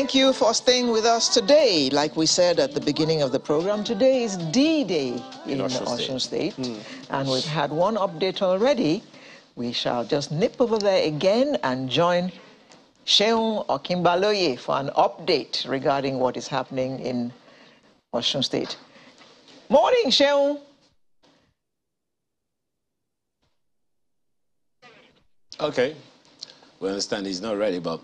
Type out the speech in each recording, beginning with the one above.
Thank you for staying with us today. Like we said at the beginning of the program, today is D-Day in Osun State. And we've had one update already. We shall just nip over there again and join Sheun Okimbaloye for an update regarding what is happening in Osun State. Morning, Sheun. Okay. We understand he's not ready, but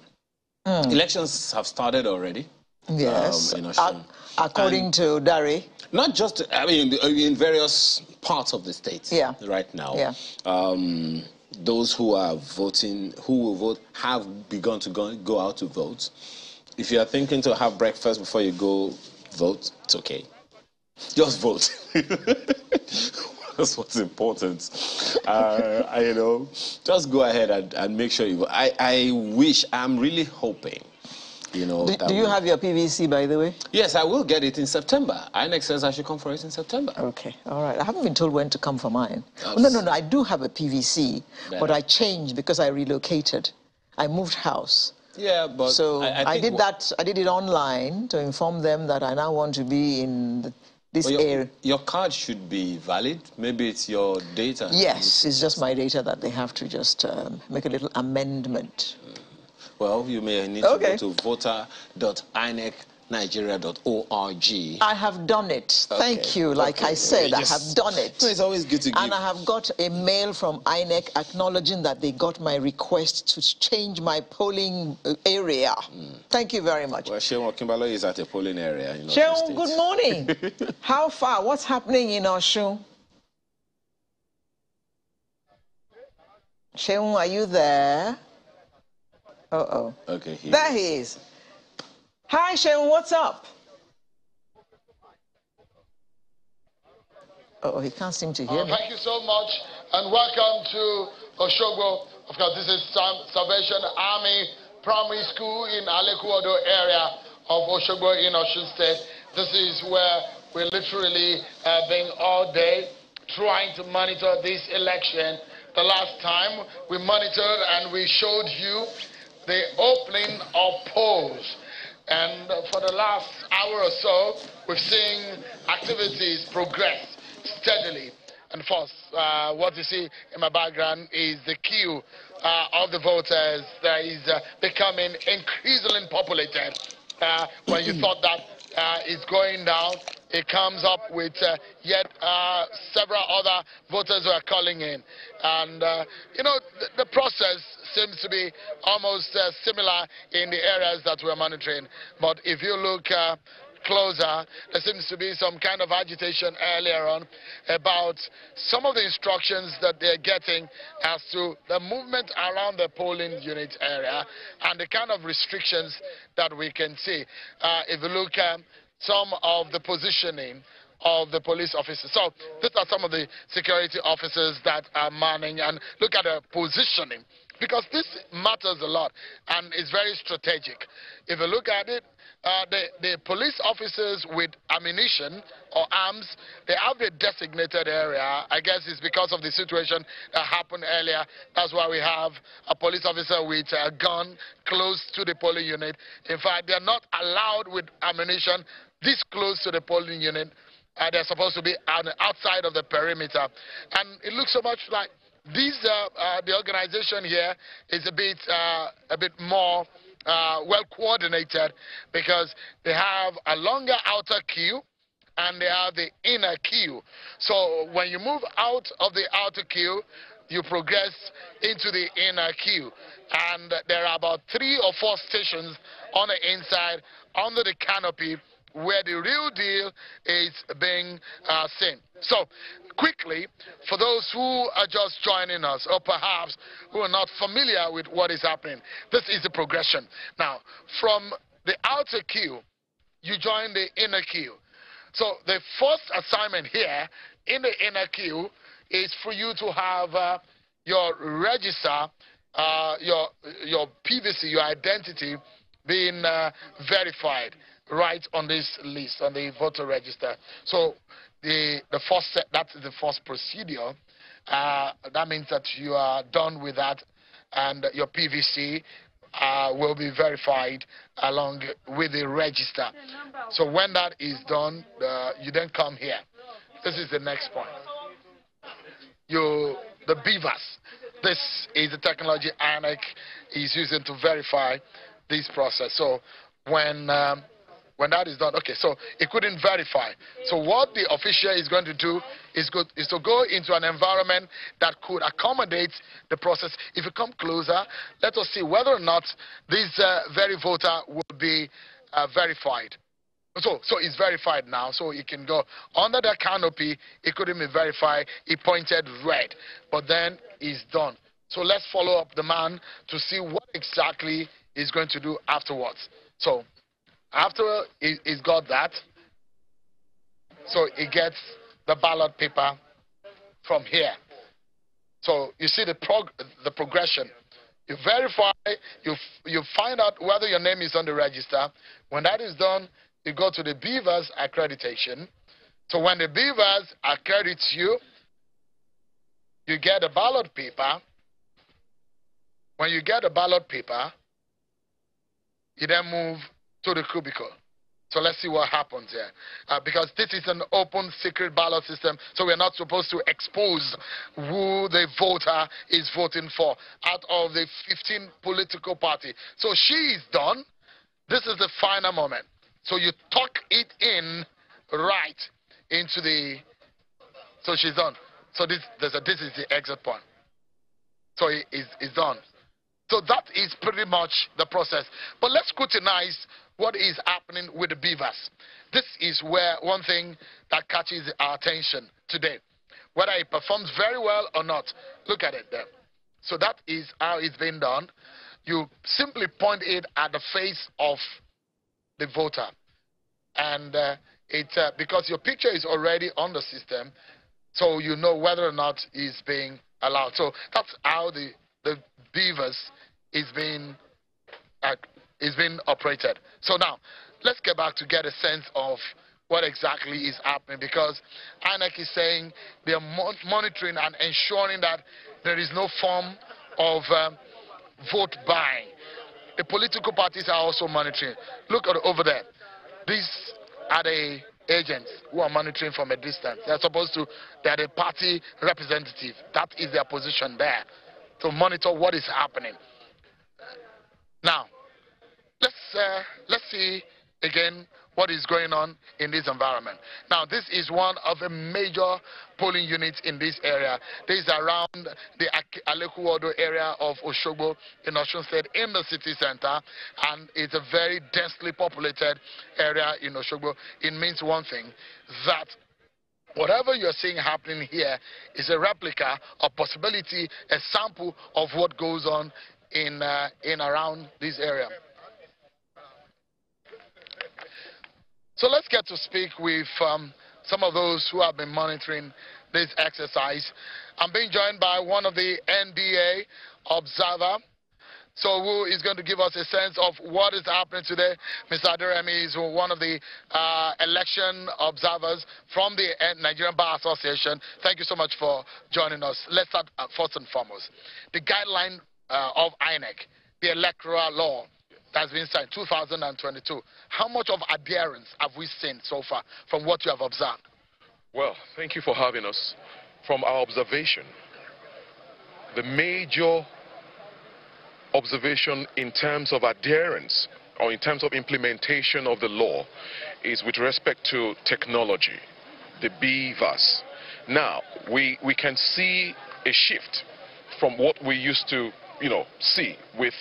elections have started already. Yes, in Osun. According to Dari. Not just, I mean, in various parts of the state right now. Yeah. Those who are voting, who will vote, have begun to go out to vote. If you are thinking to have breakfast before you go vote, it's okay. Just vote. That's what's important. You know, just go ahead and make sure you vote. I'm really hoping, you know. Do you have your PVC, by the way? Yes, I will get it in September. INEC says I should come for it in September. Okay, all right. I haven't been told when to come for mine. Oh, no, I do have a PVC, but I changed because I relocated. I moved house. Yeah, but so I did that. I did it online to inform them that I now want to be in this area. Your card should be valid. Maybe it's your data. Yes, it's just my data that they have to just make a little amendment. Well, you may need to go to voter.inecnigeria.org. I have done it. Thank you. Like I said, I have done it. So it's always good to give. And I have got a mail from INEC acknowledging that they got my request to change my polling area. Thank you very much. Well, Sheun Okimbaloye is at a polling area. Sheun, good morning. How far? What's happening in Osun? Sheun, are you there? Uh-oh. Okay. There he is. Hi, Sheun, what's up? Uh-oh, he can't seem to hear me. Thank you so much, and welcome to Oshogbo. Of course, this is Salvation Army Primary School in Alekuodo area of Oshogbo in Osun State. This is where we're literally been all day trying to monitor this election. The last time we monitored and we showed you the opening of polls. And for the last hour or so, we've seen activities progress steadily. And first, what you see in my background is the queue of the voters that is becoming increasingly populated. When you thought that is going down, it comes up with yet several other voters who are calling in. And, you know, the process seems to be almost similar in the areas that we're monitoring. But if you look closer, there seems to be some kind of agitation earlier on about some of the instructions that they're getting as to the movement around the polling unit area and the kind of restrictions that we can see. If you look at some of the positioning of the police officers. So these are some of the security officers that are manning, and look at the positioning, because this matters a lot and is very strategic. If you look at it, the police officers with ammunition or arms, they have a designated area. I guess it's because of the situation that happened earlier. That's why we have a police officer with a gun close to the polling unit. In fact, they're not allowed with ammunition this close to the polling unit. They're supposed to be on the outside of the perimeter. And it looks so much like these, the organization here is a bit more well coordinated, because they have a longer outer queue and they have the inner queue. So when you move out of the outer queue, you progress into the inner queue. And there are about 3 or 4 stations on the inside under the canopy where the real deal is being seen. So, quickly, for those who are just joining us, or perhaps who are not familiar with what is happening, this is the progression. Now, from the outer queue, you join the inner queue. So, the first assignment here in the inner queue is for you to have your register, your PVC, your identity, being verified right on this list, on the voter register. So the first set, that's the first procedure. That means that you are done with that, and your PVC will be verified along with the register. So when that is done, you then come here. This is the next point. The BVAs. This is the technology INEC is using to verify this process. So when that is done, okay, so it couldn't verify. So what the official is going to do is to go into an environment that could accommodate the process. If you come closer, let us see whether or not this very voter will be verified. So it's verified now, so it can go under the canopy. It couldn't be verified. It pointed red, but then it's done. So let's follow up the man to see what exactly he's going to do afterwards. So after he's got that, so he gets the ballot paper from here. So you see the progression. You verify, you find out whether your name is on the register. When that is done, you go to the BVAs accreditation. So when the BVAs accredits you, you get a ballot paper. When you get a ballot paper, you then move to the cubicle. So let's see what happens here. Because this is an open, secret ballot system, so we're not supposed to expose who the voter is voting for out of the 15 political parties. So she is done. This is the final moment. So you tuck it in right into the... So she's done. So this is the exit point. So it's done. So that is pretty much the process. But let's scrutinize what is happening with the BVAs. This is where one thing that catches our attention today. Whether it performs very well or not. Look at it there. So that is how it's been done. You simply point it at the face of the voter. And because your picture is already on the system, so you know whether or not it's being allowed. So that's how the BVAs is being operated. So now, let's get back to get a sense of what exactly is happening, because INEC is saying they are monitoring and ensuring that there is no form of vote buying. The political parties are also monitoring. Look at over there. These are the agents who are monitoring from a distance. They're the party representative. That is their position there, to monitor what is happening. Now, let's see again what is going on in this environment. Now, this is one of the major polling units in this area. This is around the Alekuodo area of Oshogbo in Osun State, in the city center, and it's a very densely populated area in Oshogbo. It means one thing, that whatever you're seeing happening here is a replica, a possibility, a sample of what goes on in around this area. So let's get to speak with some of those who have been monitoring this exercise. I'm being joined by one of the NDA observer. So who is going to give us a sense of what is happening today? Mr. Aderemi is one of the election observers from the Nigerian Bar Association. Thank you so much for joining us. Let's start first and foremost. The guideline of INEC, the electoral law, that's been signed 2022. How much of adherence have we seen so far from what you have observed? Well, thank you for having us. From our observation, the major observation in terms of adherence or in terms of implementation of the law is with respect to technology, the BVAs. Now, we can see a shift from what we used to, see with,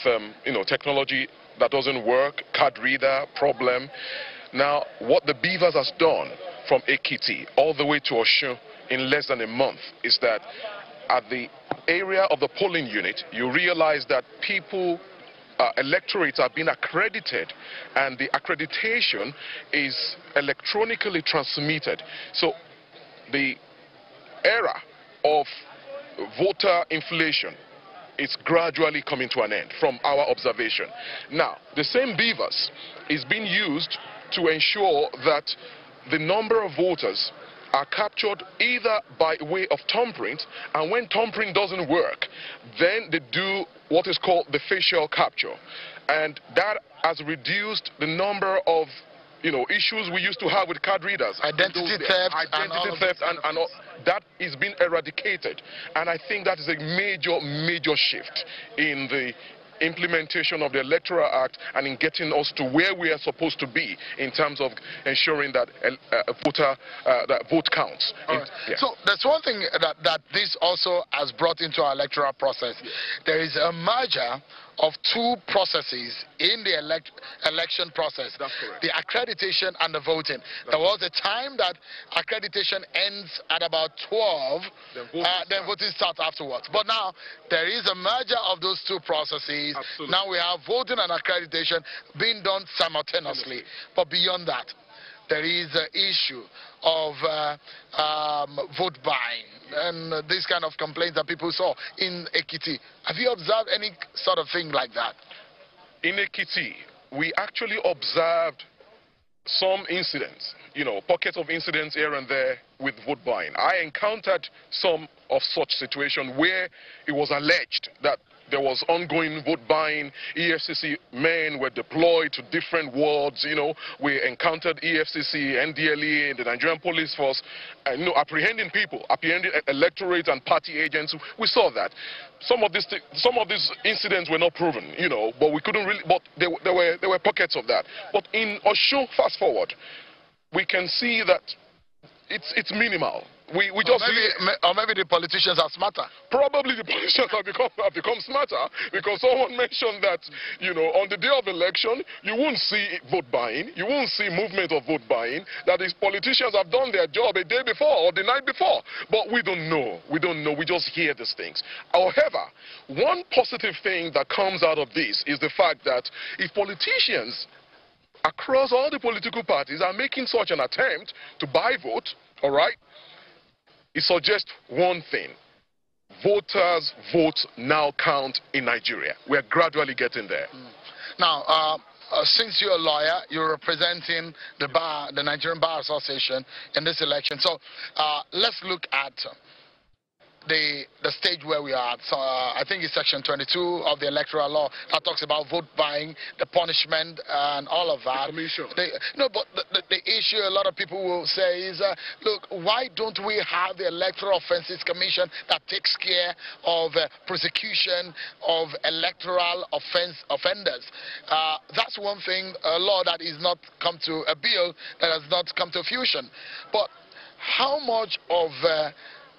technology that doesn't work, card reader problem. Now, what the BVAs has done from Ekiti all the way to Osun in less than a month is that at the area of the polling unit, you realize that electorates are being accredited, and the accreditation is electronically transmitted. So the era of voter inflation is gradually coming to an end from our observation. Now, the same BVAs is being used to ensure that the number of voters are captured either by way of tampering, and when tampering doesn't work, then they do what is called the facial capture. And that has reduced the number of issues we used to have with card readers. Identity theft. And all, that is being eradicated. And I think that is a major shift in the implementation of the Electoral Act and in getting us to where we are supposed to be in terms of ensuring that that vote counts. Right. So there's one thing that this also has brought into our electoral process. There is a merger of two processes in the election process. That's correct. The accreditation and the voting. There was a time that accreditation ends at about 12, then voting starts afterwards. But now there is a merger of those two processes. Absolutely. Now we have voting and accreditation being done simultaneously. But beyond that, there is an issue of vote buying and these kind of complaints that people saw in Ekiti. Have you observed any sort of thing like that? In Ekiti, we actually observed some incidents, pockets of incidents here and there with vote buying. I encountered some of such situation where it was alleged that there was ongoing vote buying. EFCC men were deployed to different wards. We encountered EFCC, NDLE, and the Nigerian police force, apprehending people, apprehending electorate and party agents. We saw that. Some of these incidents were not proven, but we couldn't really. But there were pockets of that. But in Osun, fast forward, we can see that it's minimal. We just or maybe the politicians are smarter. Probably the politicians have become smarter, because someone mentioned that on the day of election you won't see vote buying, you won't see movement of vote buying. That these politicians have done their job a day before or the night before, but we don't know. We just hear these things. However, one positive thing that comes out of this is the fact that if politicians across all the political parties are making such an attempt to buy vote, all right, it suggests one thing: voters' votes now count in Nigeria. We are gradually getting there. Now, since you're a lawyer, you're representing the bar, the Nigerian Bar Association, in this election. So let's look at the stage where we are at. So I think it's section 22 of the electoral law that talks about vote buying, the punishment, and all of that. But the issue a lot of people will say is, look, why don't we have the Electoral Offences Commission that takes care of prosecution of electoral offenders? That's one thing, a law that is not come to a bill, that has not come to fruition. But how much of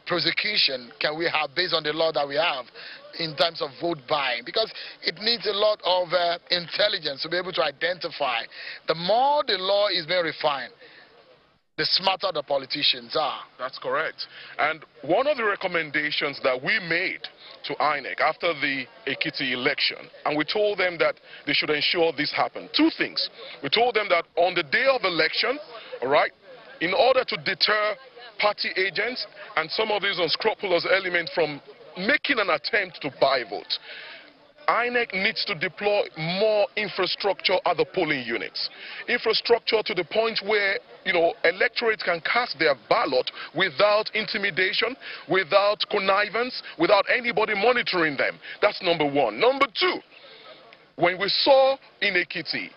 prosecution can we have based on the law that we have in terms of vote buying? Because it needs a lot of intelligence to be able to identify. The more the law is being refined, the smarter the politicians are. That's correct. And one of the recommendations that we made to INEC after the Ekiti election, and we told them that they should ensure this happened. Two things. We told them that on the day of election, all right, in order to deter party agents and some of these unscrupulous elements from making an attempt to buy votes, INEC needs to deploy more infrastructure at the polling units. Infrastructure to the point where, electorates can cast their ballot without intimidation, without connivance, without anybody monitoring them. That's number one. Number two, when we saw in Ekiti,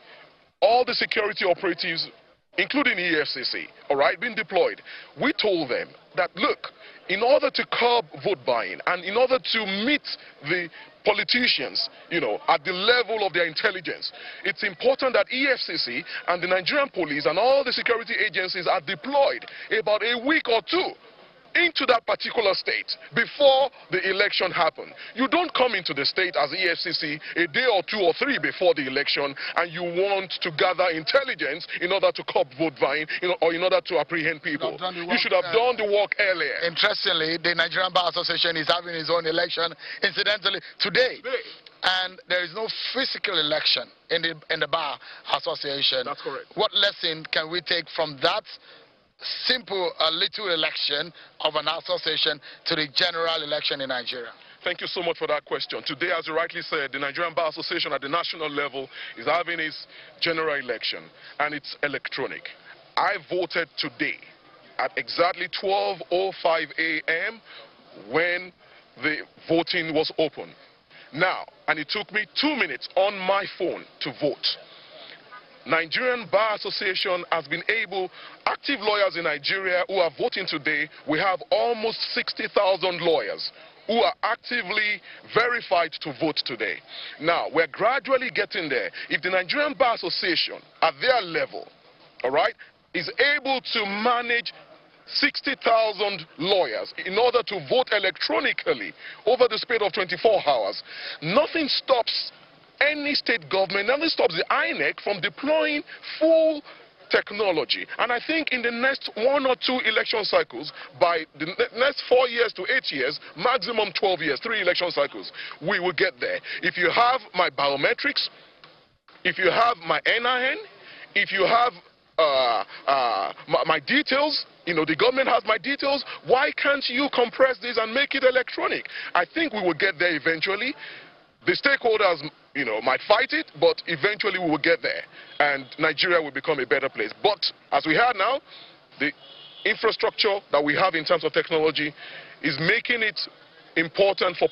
all the security operatives, including EFCC, all right, being deployed, we told them that, look, in order to curb vote buying and in order to meet the politicians, at the level of their intelligence, it's important that EFCC and the Nigerian police and all the security agencies are deployed about a week or two into that particular state before the election happened. You don't come into the state as EFCC a day or two or three before the election and you want to gather intelligence in order to curb vote buying, or in order to apprehend people. You should have done the work earlier. Interestingly, the Nigerian Bar Association is having its own election, incidentally, today. And there is no physical election in the Bar Association. That's correct. What lesson can we take from that simple little election of an association to the general election in Nigeria? Thank you so much for that question. Today, as you rightly said, the Nigerian Bar Association at the national level is having its general election, and it's electronic. I voted today at exactly 12:05 a.m. when the voting was open. Now, and it took me 2 minutes on my phone to vote. Nigerian Bar Association has been able, active lawyers in Nigeria who are voting today, we have almost 60,000 lawyers who are actively verified to vote today. Now, we're gradually getting there. If the Nigerian Bar Association, at their level, all right, is able to manage 60,000 lawyers in order to vote electronically over the span of 24 hours, nothing stops any state government, nothing stops the INEC from deploying full technology. And I think in the next 1 or 2 election cycles, by the next 4 years to 8 years, maximum 12 years, 3 election cycles, we will get there. If you have my biometrics, if you have my NIN, if you have my details, you know, the government has my details, why can't you compress this and make it electronic? I think we will get there eventually. The stakeholders, you know, might fight it, but eventually we will get there, and Nigeria will become a better place. But as we have now, the infrastructure that we have in terms of technology is making it important for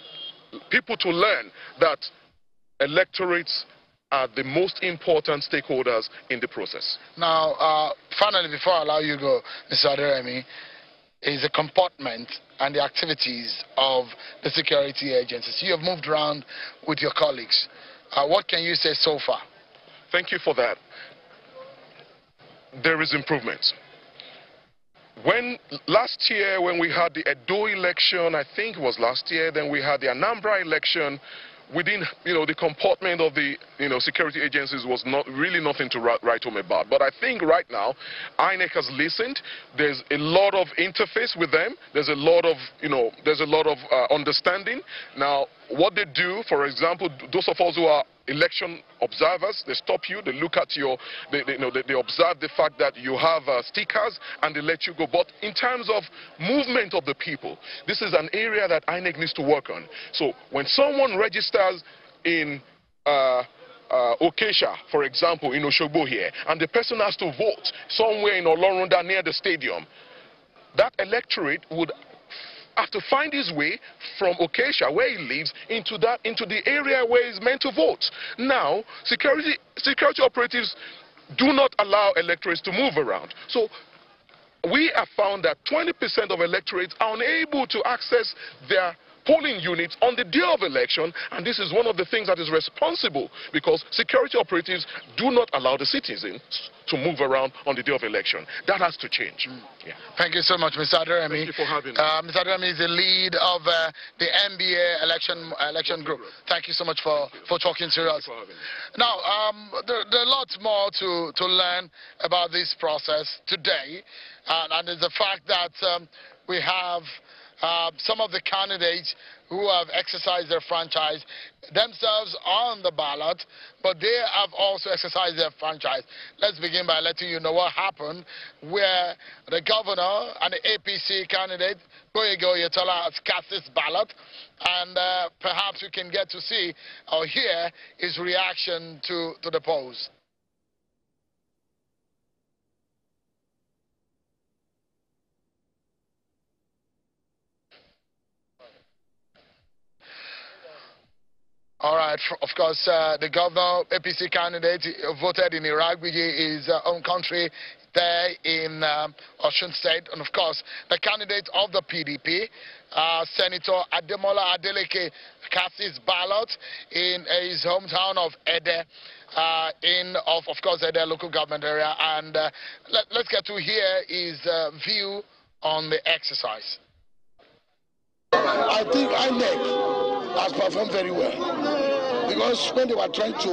people to learn that electorates are the most important stakeholders in the process. Now, finally, before I allow you to go, Mr. Aderemi, is the comportment and the activities of the security agencies. You have moved around with your colleagues. What can you say so far? Thank you for that. There is improvement. When last year, when we had the Edo election, I think it was last year, then we had the Anambra election, within, you know, the comportment of the, you know, security agencies was not really nothing to write home about. But I think right now, INEC has listened. There's a lot of interface with them. There's a lot of, you know, understanding. Now, what they do, for example, those of us who are election observers, they stop you, they look at your, they observe the fact that you have stickers and they let you go. But in terms of movement of the people, this is an area that INEC needs to work on. So when someone registers in Okesha, for example, in Oshogbo here, and the person has to vote somewhere in Olorunda near the stadium, that electorate would have to find his way from Okesha, where he lives, into the area where he's meant to vote. Now, security operatives do not allow electorates to move around. So we have found that 20% of electorates are unable to access their polling units on the day of election, and this is one of the things that is responsible, because security operatives do not allow the citizens to move around on the day of election. That has to change. Yeah. Thank you so much, Mr. Aderemi. Thank you for having me. Mr. Aderemi is the lead of the NBA election group. Thank you so much for talking to us. Now, there are lots more to learn about this process today, and it's the fact that we have some of the candidates who have exercised their franchise themselves on the ballot, but they have also exercised their franchise. Let's begin by letting you know what happened, where the governor and the APC candidate, Boyego Yetola, has cast his ballot, and perhaps we can get to see or hear his reaction to the polls. All right, of course, the governor, APC candidate, voted in Iragbiji, his own country, there in Osun State. And of course, the candidate of the PDP, Senator Ademola Adeleke, cast his ballot in his hometown of Ede, of course, Ede local government area. And let's get to hear his view on the exercise. I think INEC has performed very well, because when they were trying to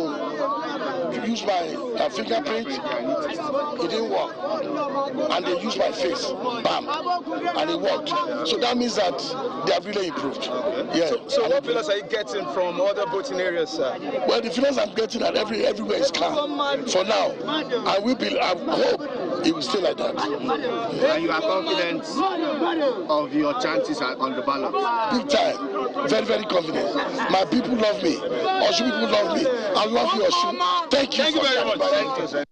use my fingerprint, it didn't work, and they used my face, bam, and it worked. So that means that they have really improved. Yeah. So what feelings are you getting from other voting areas, sir? Well, the feelings I'm getting at everywhere is calm for now. I hope it will stay like that. And you are confident of your chances on the ballot? Big time. Very, very confident. My people love me. Osun people love me. I love you, Osun. Thank you very much. Thank you, sir.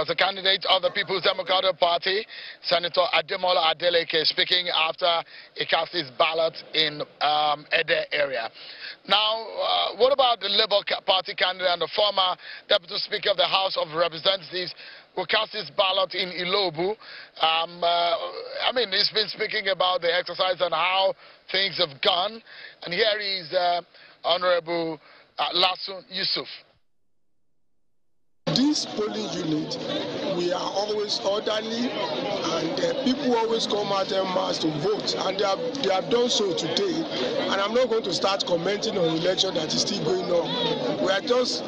That's the candidate of the People's Democratic Party, Senator Ademola Adeleke, speaking after he cast his ballot in Ede area. Now, what about the Labour Party candidate and the former Deputy Speaker of the House of Representatives who cast his ballot in Ilobu? I mean, he's been speaking about the exercise and how things have gone. And here is Honorable Lasun Yusuf. This polling unit, we are always orderly, and people always come out en masse to vote, and they have done so today. And I'm not going to start commenting on election that is still going on. We are just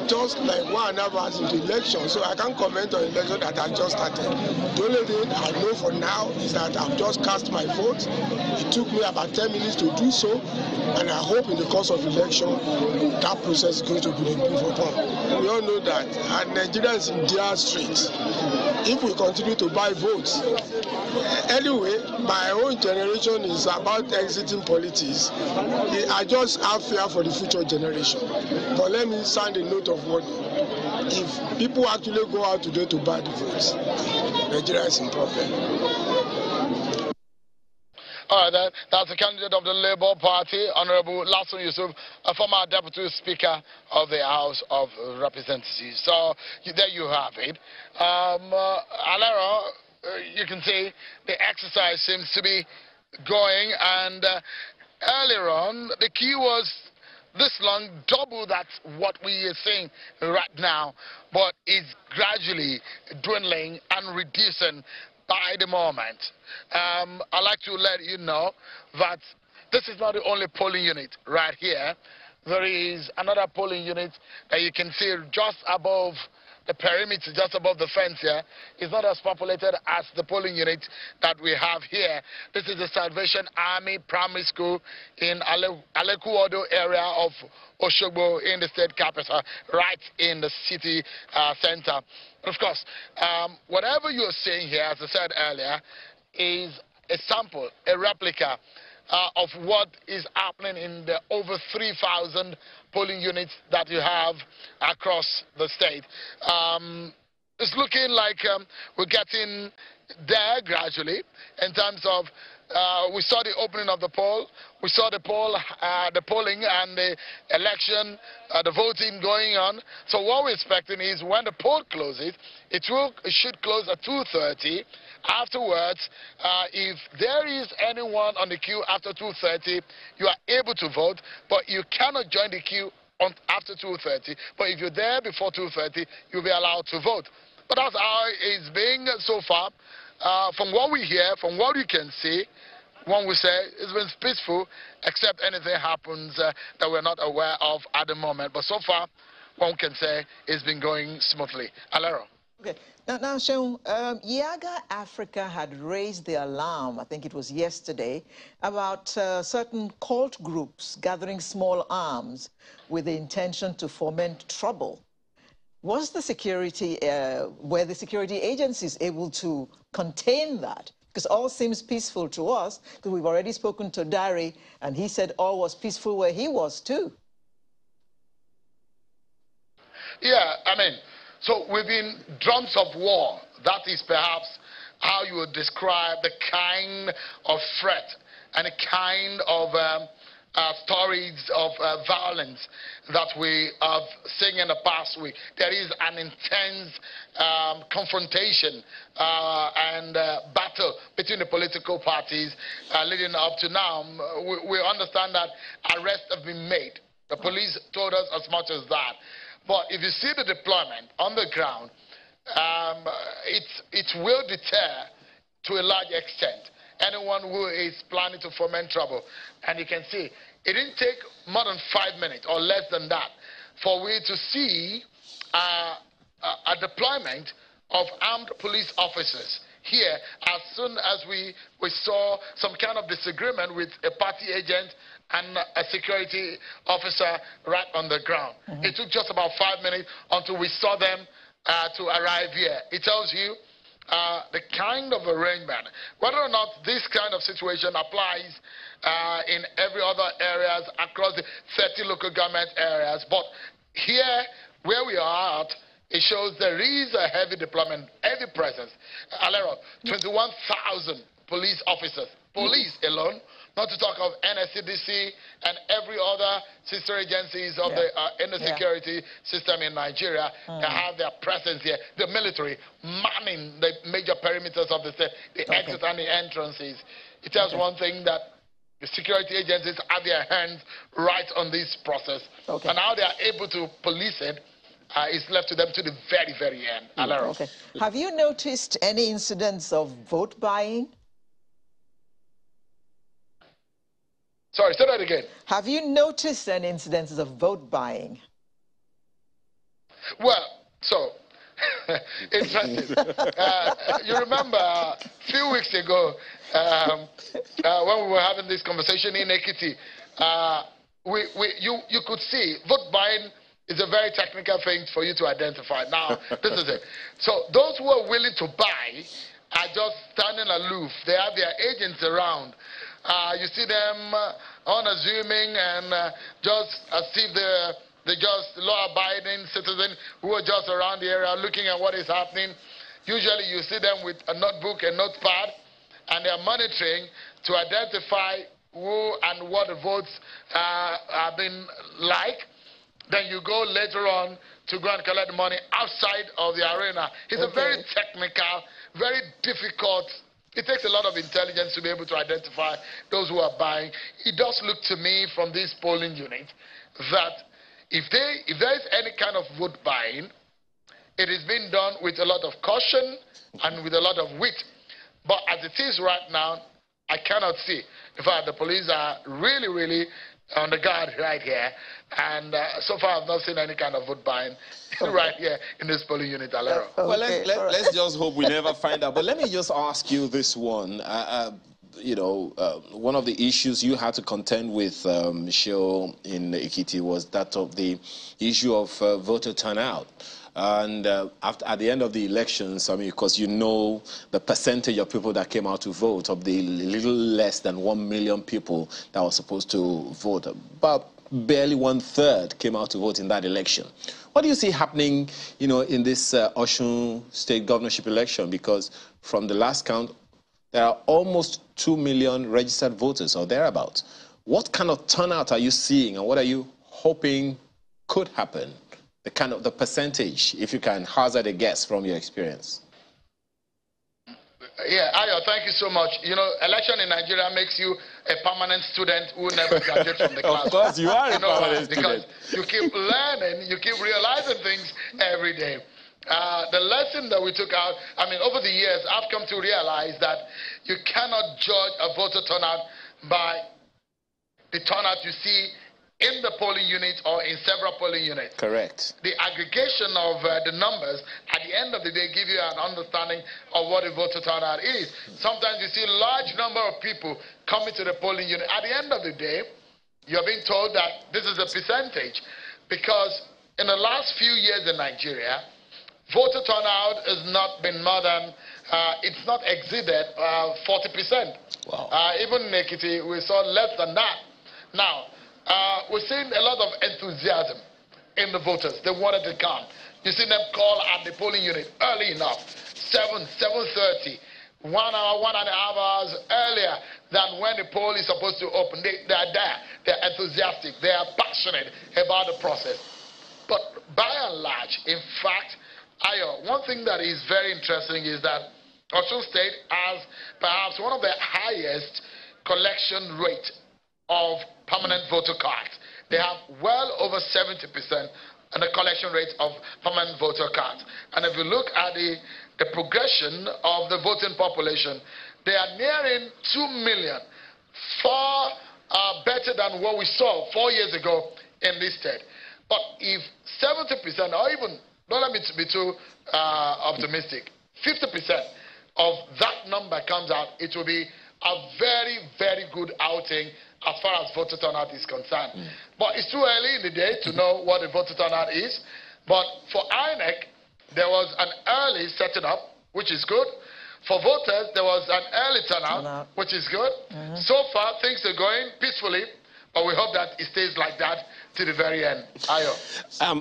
like 1.5 hours into election, so I can't comment on election that has just started. The only thing I know for now is that I've just cast my vote. It took me about 10 minutes to do so, and I hope in the course of election that process is going to be improved upon. We all know that, and Nigerians in their streets, if we continue to buy votes. Anyway, my own generation is about exiting politics. I just have fear for the future generation. But let me sound a note of warning. If people actually go out today to buy the votes, Nigeria is in problem. All right, that's the candidate of the Labour Party, Honorable Lasun Yusuf, a former Deputy Speaker of the House of Representatives. So there you have it. Alero, you can see the exercise seems to be going, and earlier on, the queue was this long, double that's what we are seeing right now, but it's gradually dwindling and reducing by the moment. I'd like to let you know that this is not the only polling unit right here. There is another polling unit that you can see just above the perimeter, just above the fence here. It's not as populated as the polling unit that we have here. This is the Salvation Army Primary School in Alekuodo area of Oshogbo in the state capital, right in the city center. Of course, whatever you're seeing here, as I said earlier, is a sample, a replica of what is happening in the over 3,000 polling units that you have across the state. It's looking like we're getting there gradually in terms of we saw the opening of the poll, we saw the polling and the election, the voting going on. So what we're expecting is when the poll closes, it should close at 2:30. Afterwards, if there is anyone on the queue after 2:30, you are able to vote, but you cannot join the queue after 2:30. But if you're there before 2:30, you'll be allowed to vote. But that's how it's being so far. From what we hear, from what we can see, one will say it's been peaceful, except anything happens that we're not aware of at the moment. But so far, one can say it's been going smoothly. Alero. Okay. Now, Seun, Yaga Africa had raised the alarm, I think it was yesterday, about certain cult groups gathering small arms with the intention to foment trouble. Was the security, were the security agencies able to contain that? Because all seems peaceful to us, because we've already spoken to Dari, and he said all was peaceful where he was too. Yeah, I mean, so we've been drums of war. That is perhaps how you would describe the kind of threat and the kind of stories of violence that we have seen in the past week. There is an intense confrontation and battle between the political parties leading up to now. We understand that arrests have been made. The police told us as much as that. But if you see the deployment on the ground, it will deter to a large extent anyone who is planning to foment trouble. And you can see, it didn't take more than 5 minutes or less than that for we to see a deployment of armed police officers here as soon as we saw some kind of disagreement with a party agent and a security officer right on the ground. It took just about 5 minutes until we saw them to arrive here. It tells you the kind of arrangement, whether or not this kind of situation applies in every other areas across the 30 local government areas. But here, where we are at, it shows there is a heavy deployment, heavy presence. Alero, 21,000 police officers, police alone, not to talk of NSCDC and every other sister agencies of the security system in Nigeria that have their presence here. The military manning the major perimeters of the state, the exit and the entrances. It tells one thing, that the security agencies have their hands right on this process. And how they are able to police it is left to them to the very, very end. Okay. Have you noticed any incidents of vote buying? Sorry, say that again. Have you noticed any incidents of vote buying? Well, so, interesting. You remember a few weeks ago, when we were having this conversation in Ekiti, you could see vote buying is a very technical thing for you to identify. Now, this is it. So those who are willing to buy are just standing aloof. They have their agents around. You see them unassuming and just as if they're just law-abiding citizens who are just around the area looking at what is happening. Usually you see them with a notebook and notepad, and they're monitoring to identify who and what the votes have been like. Then you go later on to go and collect money outside of the arena. It's a very technical, very difficult. It takes a lot of intelligence to be able to identify those who are buying. It does look to me from this polling unit that if there is any kind of vote buying, it is being done with a lot of caution and with a lot of wit. But as it is right now, I cannot see. In fact, the police are really, really on the guard right here. And so far, I've not seen any kind of vote buying right here in this polling unit, Alero. Well, let's just hope we never find out. But let me just ask you this one. You know, one of the issues you had to contend with, Michelle, in Ekiti was that of the issue of voter turnout. And at the end of the elections, I mean, because you know the percentage of people that came out to vote, of the little less than 1 million people that were supposed to vote, about barely 1/3 came out to vote in that election. What do you see happening, you know, in this Osun state governorship election? Because from the last count, there are almost 2 million registered voters or thereabouts. What kind of turnout are you seeing, and what are you hoping could happen? The percentage, if you can hazard a guess from your experience. Yeah, Ayo, thank you so much. You know, election in Nigeria makes you a permanent student who never graduates from the class. Of course, you are a permanent because student. you keep learning, you keep realizing things every day. The lesson that we took out, I mean, over the years, I've come to realize that you cannot judge a voter turnout by the turnout you see in the polling unit or in several polling units. Correct. The aggregation of the numbers at the end of the day give you an understanding of what a voter turnout is. Sometimes you see a large number of people coming to the polling unit. At the end of the day, you're being told that this is a percentage, because in the last few years in Nigeria, voter turnout has not been more than, it's not exceeded 40%. Wow. Even in Ekiti, we saw less than that. Now, we're seeing a lot of enthusiasm in the voters. They wanted to come. You see them call at the polling unit early enough, 7:30, 1 hour, 1.5 hours earlier than when the poll is supposed to open. They are there. They're enthusiastic. They are passionate about the process. But by and large, in fact, Ayo, one thing that is very interesting is that Osun State has perhaps one of the highest collection rate of permanent voter cards. They have well over 70% in the collection rate of permanent voter cards. And if you look at the progression of the voting population, they are nearing 2 million, far better than what we saw 4 years ago in this state. But if 70%, or even, don't let me be too optimistic, 50% of that number comes out, it will be a very, very good outing as far as voter turnout is concerned. But it's too early in the day to know what the voter turnout is. But for INEC, there was an early setting up, which is good. For voters, there was an early turnout, which is good. So far, things are going peacefully, but we hope that it stays like that to the very end. Ayo.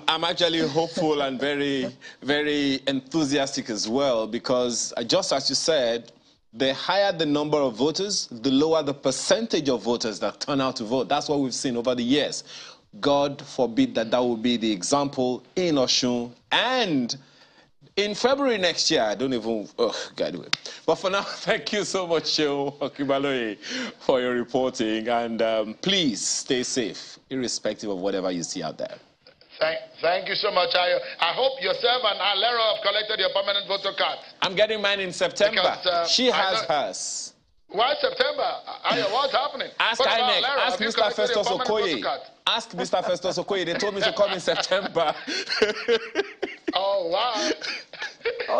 I'm actually hopeful and very, very enthusiastic as well, because just as you said, the higher the number of voters, the lower the percentage of voters that turn out to vote. That's what we've seen over the years. God forbid that will be the example in Osun and in February next year. I don't even, God. But for now, thank you so much, Shehu Okibaloye, for your reporting. And please stay safe, irrespective of whatever you see out there. Thank you so much, Ayo. I hope yourself and Alero have collected your permanent voter card. I'm getting mine in September. Because, she has hers. Why September? Ayo, what's happening? Ask INEC. Ask Mr. Festus Okoye. Ask Mr. Festus Okoye. They told me to come in September. Oh, wow.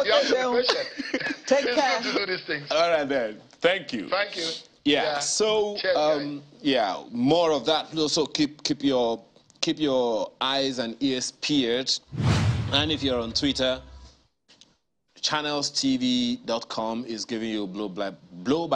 Okay, you have to be patient. Take care. To do these things. All right, then. Thank you. Thank you. Yeah. So, yeah, more of that. Also, keep your eyes and ears peeled. And if you're on Twitter, channelstv.com is giving you blow by blow